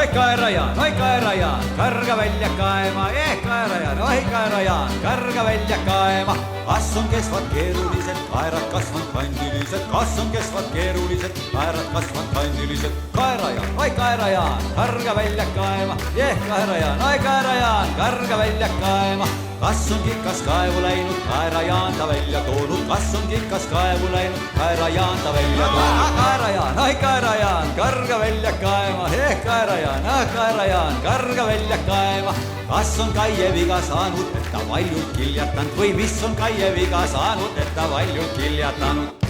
oi Kaerajaan, karga välja kaema, Kaerajaan, oi Kaerajaan, karga välja kaema. Kas on kesvad keerulised, kaerad kasvanud kandilised, kas on kesvad keerulised, kaerad kasvanud kandilised. Kaerajaan, oi Kaerajaan, karga välja kaema, Kaerajaan, oi Kaerajaan, karga välja kaema. Kas on kikas kaevu läinud, Kaerajaan ta välja toonud, kas on kikas kaevu läinud, Kaerajaan ta välja toonud. Kaerajaan, oi Kaerajaan, karga välja kaema, Kaerajaan, Kaerajaan, karga välja kaema. Kas on Kaie viga saanud, et ta valjult kiljatanud või mis on Kaie viga saanud, et ta valjult kiljatanud?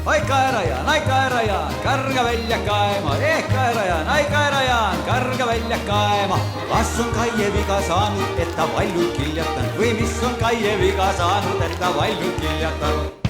Oi Kaerajaan, karga välja kaema, Kaerajaan, oi Kaerajaan, karga välja kaema. Kas on Kaie viga saanud, et ta valjult kiljatanud või mis on Kaie viga saanud, et ta valjult kiljatanud?